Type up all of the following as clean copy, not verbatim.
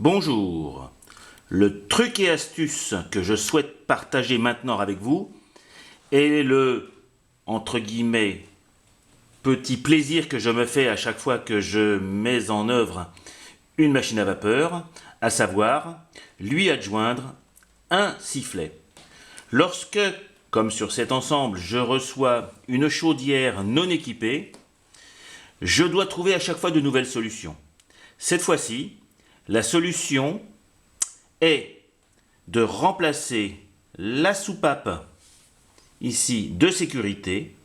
Bonjour. Le truc et astuce que je souhaite partager maintenant avec vous est le, entre guillemets, petit plaisir que je me fais à chaque fois que je mets en œuvre une machine à vapeur, à savoir lui adjoindre un sifflet. Lorsque, comme sur cet ensemble, je reçois une chaudière non équipée, je dois trouver à chaque fois de nouvelles solutions. Cette fois-ci, la solution est de remplacer la soupape ici de sécurité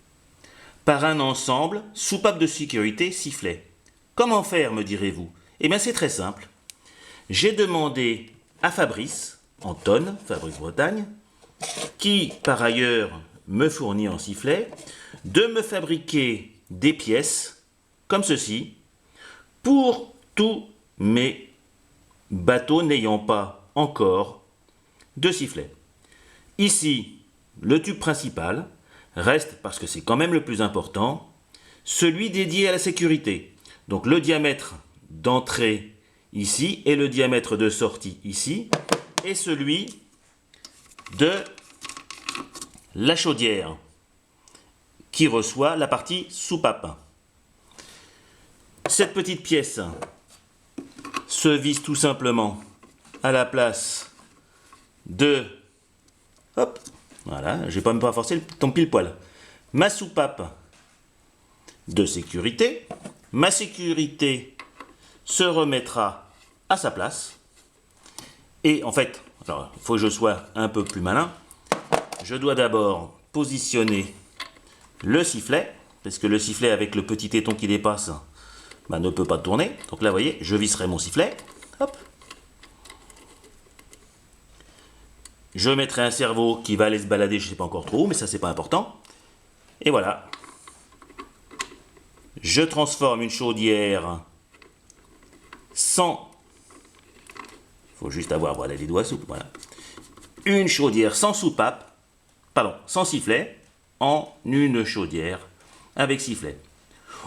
par un ensemble soupape de sécurité sifflet. Comment faire, me direz-vous? Eh bien c'est très simple. J'ai demandé à Fabrice, en tonnes, Fabrice Bretagne, qui par ailleurs me fournit en sifflet, de me fabriquer des pièces comme ceci pour tous mes bateaux n'ayant pas encore de sifflet. Ici, le tube principal reste, parce que c'est quand même le plus important, celui dédié à la sécurité. Donc le diamètre d'entrée ici et le diamètre de sortie ici et celui de la chaudière qui reçoit la partie soupape. Cette petite pièce se vise tout simplement à la place de... Hop, voilà, je vais pas même pas forcer ton pile poil. Ma soupape de sécurité. Ma sécurité se remettra à sa place. Et en fait, alors, il faut que je sois un peu plus malin. Je dois d'abord positionner le sifflet, parce que le sifflet avec le petit téton qui dépasse ne peut pas tourner. Donc là, vous voyez, je visserai mon sifflet. Hop. Je mettrai un cerveau qui va aller se balader, je ne sais pas encore trop où, mais ça, c'est pas important. Et voilà. Je transforme une chaudière sans... Il faut juste avoir voilà, les doigts souples. Voilà. Une chaudière sans soupape, pardon, sans sifflet, en une chaudière avec sifflet.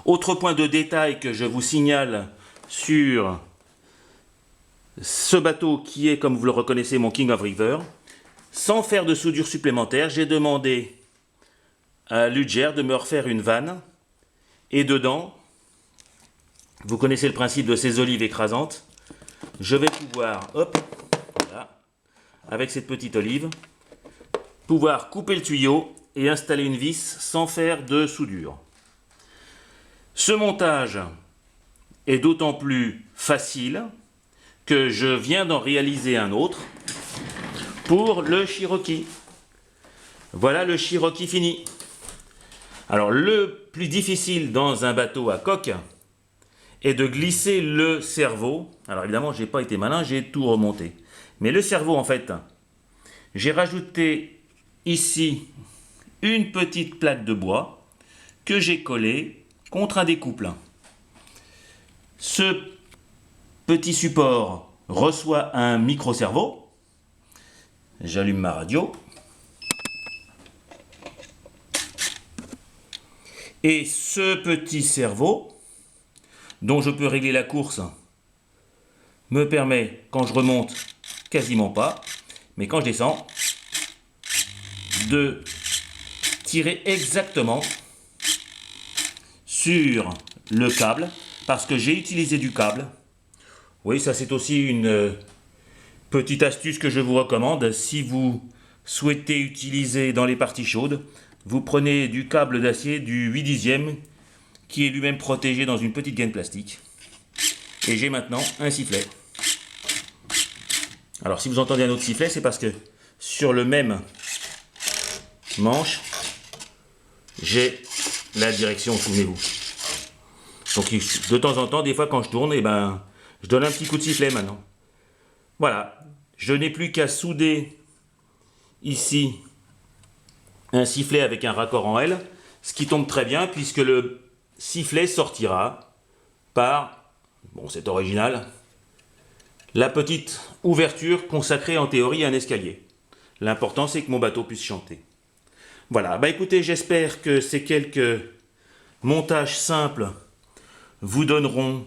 Autre point de détail que je vous signale sur ce bateau qui est, comme vous le reconnaissez, mon King of River, sans faire de soudure supplémentaire, j'ai demandé à Ludger de me refaire une vanne et dedans, vous connaissez le principe de ces olives écrasantes, je vais pouvoir, hop, voilà, avec cette petite olive, pouvoir couper le tuyau et installer une vis sans faire de soudure. Ce montage est d'autant plus facile que je viens d'en réaliser un autre pour le Cherokee. Voilà le Cherokee fini. Alors le plus difficile dans un bateau à coque est de glisser le cerveau. Alors évidemment, je n'ai pas été malin, j'ai tout remonté. Mais le cerveau, en fait, j'ai rajouté ici une petite plaque de bois que j'ai collée contre un découple. Ce petit support reçoit un micro-cerveau. J'allume ma radio. Et ce petit cerveau, dont je peux régler la course, me permet, quand je remonte, quasiment pas, mais quand je descends, de tirer exactement sur le câble, parce que j'ai utilisé du câble. Oui, ça c'est aussi une petite astuce que je vous recommande. Si vous souhaitez utiliser dans les parties chaudes, vous prenez du câble d'acier du 8/10 qui est lui-même protégé dans une petite gaine plastique. Et j'ai maintenant un sifflet. Alors si vous entendez un autre sifflet, c'est parce que sur le même manche, j'ai la direction, souvenez-vous. Donc de temps en temps, des fois quand je tourne, je donne un petit coup de sifflet maintenant. Voilà, je n'ai plus qu'à souder ici un sifflet avec un raccord en L, ce qui tombe très bien puisque le sifflet sortira par, bon c'est original, la petite ouverture consacrée en théorie à un escalier. L'important c'est que mon bateau puisse chanter. Voilà, écoutez, j'espère que ces quelques montages simples vous donneront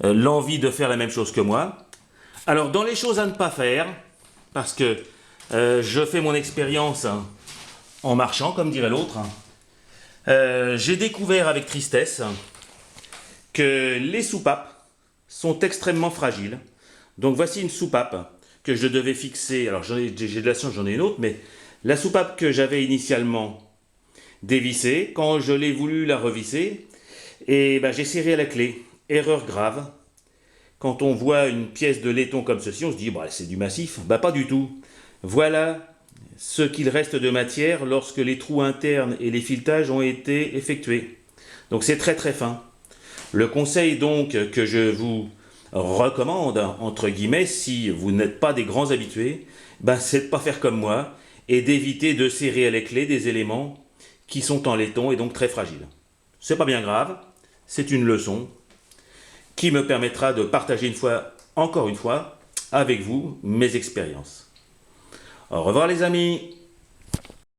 l'envie de faire la même chose que moi. Alors dans les choses à ne pas faire, parce que je fais mon expérience en marchant, comme dirait l'autre, j'ai découvert avec tristesse que les soupapes sont extrêmement fragiles. Donc voici une soupape que je devais fixer. Alors j'ai de la chance, j'en ai une autre, mais la soupape que j'avais initialement dévissée, quand je l'ai voulu la revisser, et ben, j'ai serré à la clé. Erreur grave. Quand on voit une pièce de laiton comme ceci, on se dit bah, c'est du massif. Bah pas du tout. Voilà ce qu'il reste de matière lorsque les trous internes et les filetages ont été effectués. Donc c'est très très fin. Le conseil donc que je vous recommande, entre guillemets, si vous n'êtes pas des grands habitués, ben, c'est de ne pas faire comme moi et d'éviter de serrer à la clé des éléments qui sont en laiton et donc très fragiles. C'est pas bien grave, c'est une leçon qui me permettra de partager encore une fois, avec vous mes expériences. Au revoir les amis!